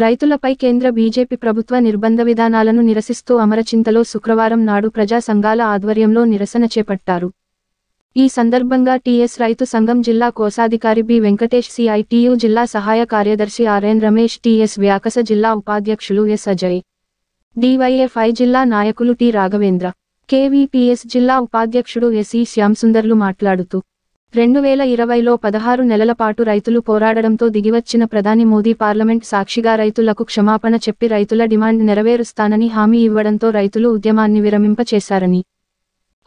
రైతులపై కేంద్ర బీజేపీ ప్రభుత్వ నిర్బంధ విధానాలను నిరసిస్తూ అమరచింతలో శుక్రవారం నాడు ప్రజా సంఘాల ఆధ్వర్యంలో నిరసన చేపట్టారు. ఈ సందర్భంగా టీఎస్ రైతు సంఘం జిల్లా కోశాధికారి బి వెంకటేష్, సిఐటియు జిల్లా సహాయ కార్యదర్శి ఆర్ఎన్ రమేష్, టీఎస్ వ్యాకస జిల్లా ఉపాధ్యక్షులు ఎస్ అజయ్, డివైఎఫ్ఐ జిల్లా నాయకులు టి రాఘవేంద్ర, కేవీపీఎస్ జిల్లా ఉపాధ్యక్షుడు ఎస్ఈ శ్యాంసుందర్లు మాట్లాడుతూ 2020లో 16 నెలల పాటు రైతులు పోరాడడంతో దిగివచ్చిన ప్రధాని మోదీ పార్లమెంట్ సాక్షిగా రైతులకు క్షమాపణ చెప్పి రైతుల డిమాండ్ నెరవేరుస్తానని హామీ ఇవ్వడంతో రైతులు ఉద్యమాన్ని విరమింపచేశారని,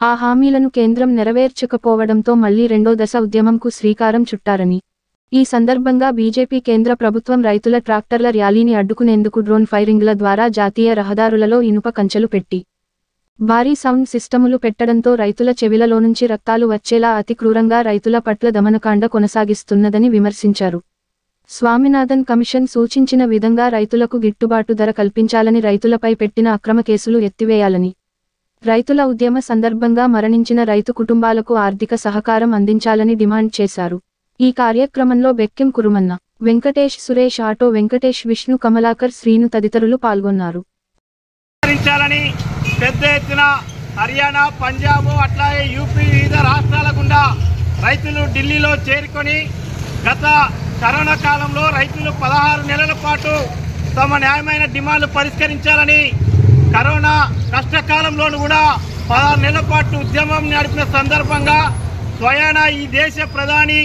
ఆ హామీలను కేంద్రం నెరవేర్చకపోవడంతో మళ్లీ రెండో దశ ఉద్యమంకు శ్రీకారం చుట్టారని, ఈ సందర్భంగా బీజేపీ కేంద్ర ప్రభుత్వం రైతుల ట్రాక్టర్ల ర్యాలీని అడ్డుకునేందుకు డ్రోన్ ఫైరింగ్ల ద్వారా జాతీయ రహదారులలో ఇనుప కంచెలు పెట్టి భారీ సౌండ్ సిస్టములు పెట్టడంతో రైతుల చెవిలలోనుంచి రక్తాలు వచ్చేలా అతి క్రూరంగా రైతుల పట్ల దమనకాండ కొనసాగిస్తున్నదని విమర్శించారు. స్వామినాథన్ కమిషన్ సూచించిన విధంగా రైతులకు గిట్టుబాటు ధర కల్పించాలని, రైతులపై పెట్టిన అక్రమ కేసులు ఎత్తివేయాలని, రైతుల ఉద్యమ సందర్భంగా మరణించిన రైతు కుటుంబాలకు ఆర్థిక సహకారం అందించాలని డిమాండ్ చేశారు. ఈ కార్యక్రమంలో బెక్కిం కురుమన్న, వెంకటేష్, సురేష్, ఆటో వెంకటేష్, విష్ణు, కమలాకర్, శ్రీను తదితరులు పాల్గొన్నారు. పెద్ద ఎత్తున హర్యానా, పంజాబ్ అట్లాగే యూపీ వివిధ రాష్ట్రాల గుండా రైతులు ఢిల్లీలో చేరుకొని గత కరోనా కాలంలో రైతులు 16 నెలల పాటు తమ న్యాయమైన డిమాండ్లు పరిష్కరించాలని, కరోనా కష్టకాలంలోనూ కూడా 16 నెలల పాటు ఉద్యమం నడిపిన సందర్భంగా స్వయానా ఈ దేశ ప్రధాని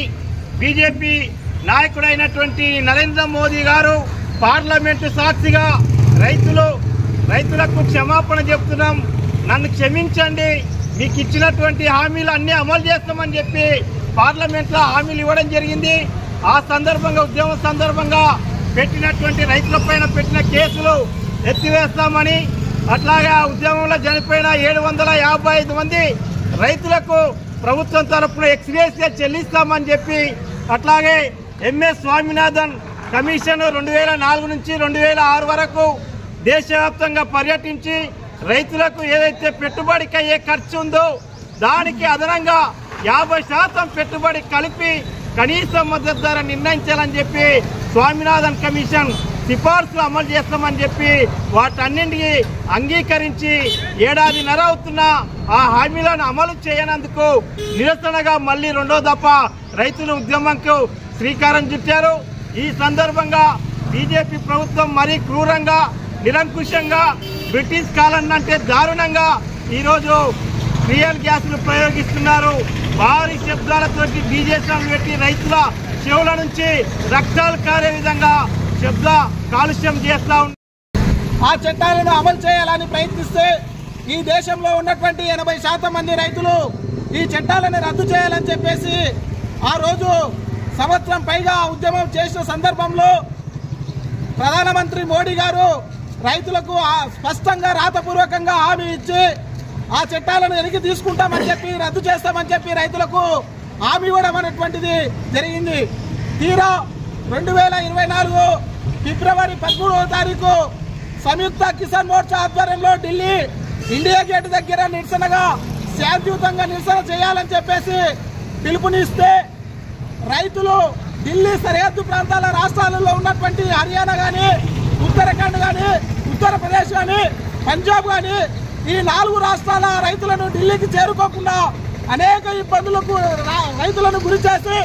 బీజేపీ నాయకుడైనటువంటి నరేంద్ర మోదీ గారు పార్లమెంటు సాక్షిగా రైతులకు క్షమాపణ చెప్తున్నాం, నన్ను క్షమించండి, మీకు ఇచ్చినటువంటి హామీలు అన్నీ అమలు చేస్తామని చెప్పి పార్లమెంట్లో హామీలు ఇవ్వడం జరిగింది. ఆ సందర్భంగా ఉద్యమం సందర్భంగా పెట్టినటువంటి రైతులపైన పెట్టిన కేసులు ఎత్తివేస్తామని, అట్లాగే ఆ ఉద్యమంలో చనిపోయిన 755 మంది రైతులకు ప్రభుత్వం తరఫున ఎక్స్గ్రేషియా చెల్లిస్తామని చెప్పి, అట్లాగే ఎంఎస్ స్వామినాథన్ కమిషన్ 2004 నుంచి 2006 వరకు దేశవ్యాప్తంగా పర్యటించి రైతులకు ఏదైతే పెట్టుబడికి అయ్యే ఖర్చు ఉందో దానికి అదనంగా 50% పెట్టుబడి కలిపి కనీస మద్దతు ధర నిర్ణయించాలని చెప్పి స్వామినాథన్ కమిషన్ సిఫార్సులు అమలు చేస్తామని చెప్పి వాటన్నింటికి అంగీకరించి 1.5 ఏడాదిన్నర అవుతున్న ఆ హామీలను అమలు చేయనందుకు నిరసనగా మళ్లీ రెండో దఫ రైతుల ఉద్యమంకు శ్రీకారం చుట్టారు. ఈ సందర్భంగా బీజేపీ ప్రభుత్వం మరీ క్రూరంగా, నిరంకుశంగా, బ్రిటిష్ కాలం అంటే దారుణంగా ఈరోజు రియల్ గ్యాస్ను ప్రయోగిస్తున్నారు. భారీ శబ్దాలతో డీజేలను పెట్టి రైతుల చెవుల నుంచి రక్తాలు కారే విధంగా శబ్ద కాలుష్యం చేస్తా ఉన్నారు. ఆ చట్టాలను అమలు చేయాలని ప్రయత్నిస్తే ఈ దేశంలో ఉన్నటువంటి 80% మంది రైతులు ఈ చట్టాలను రద్దు చేయాలని చెప్పేసి ఆ రోజు సంవత్సరం పైగా ఉద్యమం చేసిన సందర్భంలో ప్రధానమంత్రి మోడీ గారు రైతులకు స్పష్టంగా రాతపూర్వకంగా హామీ ఇచ్చి ఆ చట్టాలను వెనక్కి తీసుకుంటామని చెప్పి, రద్దు చేస్తామని చెప్పి రైతులకు హామీ ఇవ్వడం అనేటువంటిది జరిగింది. తీరా 2024 ఫిబ్రవరి 13వ తారీఖు సంయుక్త కిసాన్ మోర్చా ఆధ్వర్యంలో ఢిల్లీ ఇండియా గేట్ దగ్గర నిరసనగా శాంతియుతంగా నిరసన చేయాలని చెప్పేసి పిలుపునిస్తే రైతులు ఢిల్లీ సరిహద్దు ప్రాంతాల రాష్ట్రాలలో ఉన్నటువంటి హర్యానా కానీ, ఉత్తరాఖండ్ కానీ, ఉత్తరప్రదేశ్ కానీ, పంజాబ్ కానీ ఈ 4 రాష్ట్రాల రైతులను ఢిల్లీకి చేరుకోకుండా అనేక ఇబ్బందులకు రైతులను గురి చేసి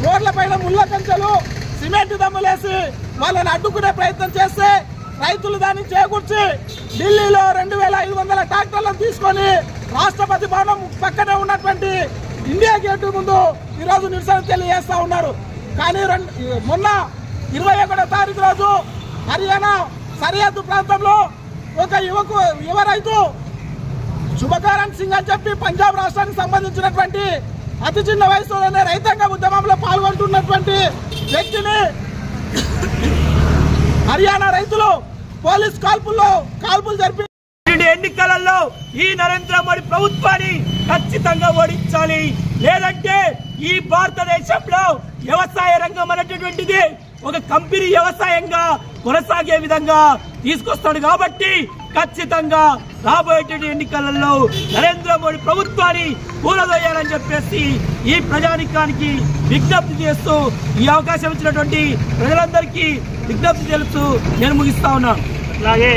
రోడ్లపైన ముళ్ళ కంచెలు, సిమెంట్ దమ్ములేసి వాళ్ళని అడ్డుకునే ప్రయత్నం చేస్తే రైతులు దాన్ని చేకూర్చి ఢిల్లీలో 2500 ట్రాక్టర్లను తీసుకొని రాష్ట్రపతి భవనం పక్కనే ఉన్నటువంటి ఇండియా గేటు ముందు ఈరోజు నిరసన తెలియజేస్తా ఉన్నారు. కానీ మొన్న 21వ తారీఖు రోజు హర్యానా సరిహద్దు ప్రాంతంలో ఒక యువ రైతు శుభకరణ్ సింగ్ అని చెప్పి పంజాబ్ రాష్ట్రానికి సంబంధించినటువంటి అతి చిన్న వయసులోనే రైతాంగ ఉద్యమంలో పాల్గొంటున్నటువంటి వ్యక్తిని హర్యానా రైతులు పోలీస్ కాల్పులు జరిపి ఎన్నికలలో ఈ నరేంద్ర మోడీ ప్రభుత్వాన్ని ఖచ్చితంగా ఓడించాలి. లేదంటే ఈ భారతదేశంలో వ్యవసాయ రంగం అనేటటువంటిది ఒక కంపెనీ వ్యవసాయంగా కొనసాగే విధంగా తీసుకొస్తాడు కాబట్టి ఖచ్చితంగా రాబోయేటువంటి ఎన్నికలలో నరేంద్ర మోడీ ప్రభుత్వాన్ని కూలదోయాలని చెప్పేసి ఈ ప్రజానికానికి విజ్ఞప్తి చేస్తూ ఈ అవకాశం ఇచ్చినటువంటి ప్రజలందరికీ విజ్ఞప్తి చేస్తూ నేను ముగిస్తా ఉన్నాను. అలాగే